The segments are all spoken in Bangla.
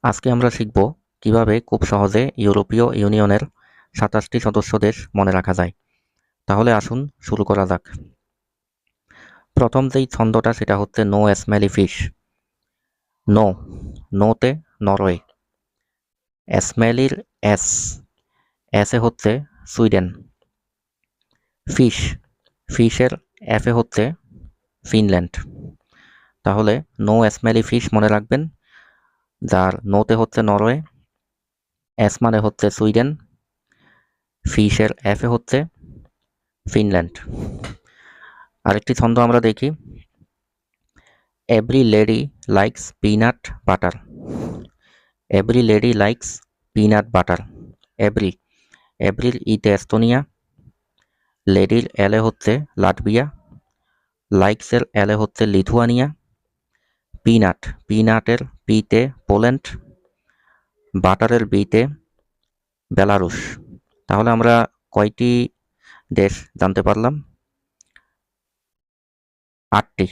আজকে আমরা শিখব কিভাবে খুব সহজে ইউরোপীয় ইউনিয়নের ২৭টি সদস্য দেশ মনে রাখা যায়। তাহলে আসুন শুরু করা যাক। প্রথম যেই ছন্দটা সেটা হচ্ছে নো স্মেলি ফিশ। নো, নোতে নরওয়ে। স্মেলির এস, এসে হচ্ছে সুইডেন। ফিশ, ফিশের এফে হচ্ছে ফিনল্যান্ড। তাহলে নো স্মেলি ফিশ মনে রাখবেন, যার নোতে হচ্ছে নরওয়ে, এস মানে হচ্ছে সুইডেন, ফিশের এফে হচ্ছে ফিনল্যান্ড। আরেকটি ছন্দ আমরা দেখি, every lady likes peanut butter. Every lady likes peanut butter. Every, এভরির ইতে এস্তোনিয়া, লেডির এলে হচ্ছে লাটভিয়া, লাইকসের এলে হচ্ছে লিথুয়ানিয়া, পিনাট, পিনাটের পিতে পোল্যান্ড, বাটারের বিতে বেলারুশ। তাহলে আমরা কয়টি দেশ জানতে পারলাম? 8টি।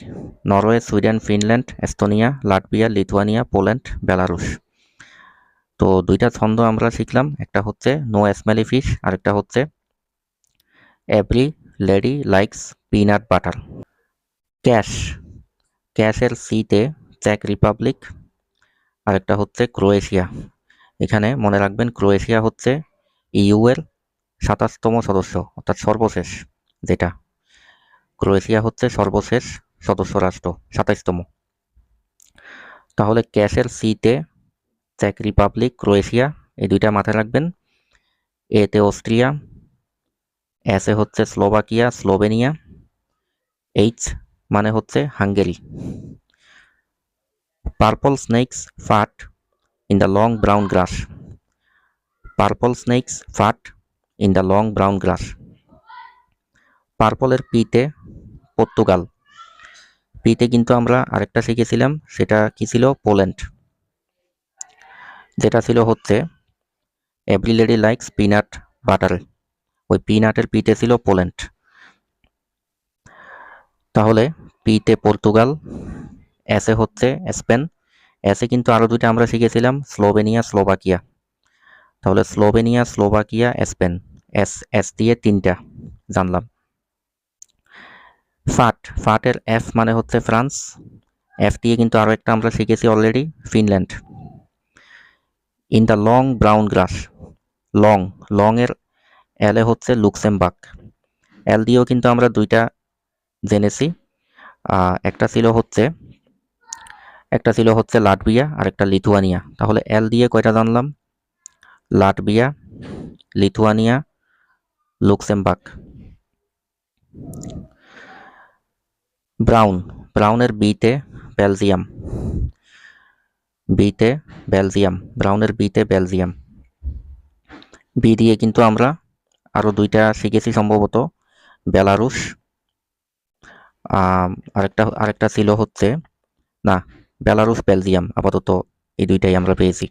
Norway, Sweden, Finland, Estonia, Latvia, Lithuania, Poland, Belarus. তো দুইটা ছন্দ আমরা শিখলাম, একটা হচ্ছে নো স্মেলি ফিশ আর একটা হচ্ছে every lady likes peanut butter. Cash, ক্যাশের সিতে চেক রিপাবলিক আর একটা হচ্ছে ক্রোয়েশিয়া। এখানে মনে রাখবেন ক্রোয়েশিয়া হচ্ছে ইইউ এর ২৭তম সদস্য, অর্থাৎ সর্বশেষ যেটা। ক্রোয়েশিয়া হচ্ছে সর্বশেষ সদস্য রাষ্ট্র, ২৭তম। তাহলে ক্যাশের সিতে চেক রিপাবলিক, ক্রোয়েশিয়া, এই দুইটা মাথায় রাখবেন। এতে অস্ট্রিয়া, এসে হচ্ছে স্লোভাকিয়া, স্লোভেনিয়া, এইচ মানে হচ্ছে Hungary. Purple snakes fat in the long brown glass. Purple snakes fat in the long brown গ্রাস। পার্পলের পিতে পর্তুগাল। পিতে কিন্তু আমরা আরেকটা শিখেছিলাম, সেটা কি ছিল? পোল্যান্ড। যেটা ছিল হচ্ছে every lady likes peanut butter, ওই পিনাটের পিতে ছিল পোল্যান্ড। তাহলে পিতে পর্তুগাল, এসে হচ্ছে স্পেন, এসে কিন্তু আরো দুইটা আমরা শিখেছিলাম, স্লোভেনিয়া, স্লোভাকিয়া। তাহলে Slovenia, Slovakia, Spain, S S দিয়ে তিনটা জানলাম। ফাট, ফাটের এফ মানে হচ্ছে ফ্রান্স, এফ দিয়ে কিন্তু আরো একটা আমরা শিখেছি already, Finland. In the long brown glass, long, long এর এলে হচ্ছে লুক্সেমবার্গ। এল দিয়েও কিন্তু আমরা দুইটা জেনেছি, একটা ছিল হচ্ছে লাটভিয়া আর একটা লিথুয়ানিয়া। তাহলে এল দিয়ে কয়টা জানলাম? Latvia, Lithuania, Luxembourg. ব্রাউন, ব্রাউনের বিতে বেলজিয়াম, বিতে বেলজিয়াম, ব্রাউনের বিতে বেলজিয়াম। বি দিয়ে কিন্তু আমরা আরো দুইটা শিখেছি সম্ভবত, বেলারুশ, আরেকটা ছিল হচ্ছে, না, বেলারুশ, বেলজিয়াম, আপাতত এই দুইটাই আমরা পেয়েছি।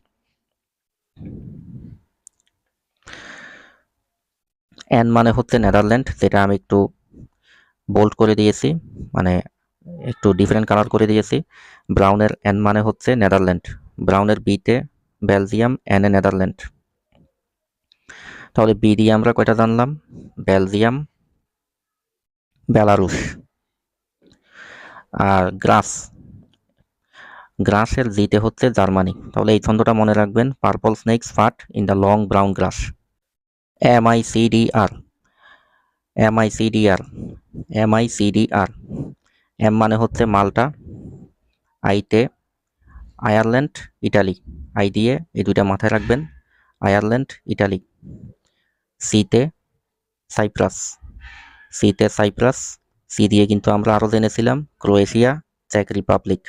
এন মানে হচ্ছে নেদারল্যান্ড, যেটা আমি একটু বোল্ড করে দিয়েছি, মানে একটু ডিফারেন্ট কালার করে দিয়েছি। ব্রাউনের এন মানে হচ্ছে নেদারল্যান্ড, ব্রাউনের বিতে বেলজিয়াম, এন এ নেদারল্যান্ড। তাহলে বি দিয়ে আমরা কয়টা জানলাম? বেলজিয়াম, বেলারুশ। আর গ্রাস, গ্রাসের জিতে হচ্ছে জার্মানি। তাহলে এই ছন্দটা মনে রাখবেন, purple snakes fat in the long brown grass. MICDR, MICDR, MICDR। M মানে হচ্ছে মাল্টা, আইতে আয়ারল্যান্ড, ইটালি, আই দিয়ে এই দুইটা মাথায় রাখবেন, আয়ারল্যান্ড, ইটালি। সিতে সাইপ্রাস, সিতে সাইপ্রাস, সি দিয়ে কিন্তু আমরা আরো জেনেছিলাম ক্রোয়েশিয়া, চেক রিপাবলিক।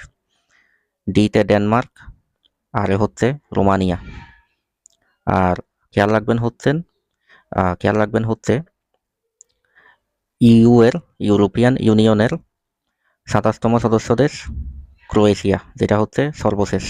ডিতে ডেনমার্ক, আর হচ্ছে রোমানিয়া। আর খেয়াল রাখবেন হচ্ছে ইইউ এর, ইউরোপিয়ান ইউনিয়নের ২৭তম সদস্য দেশ ক্রোয়েশিয়া, যেটা হচ্ছে সর্বশেষ।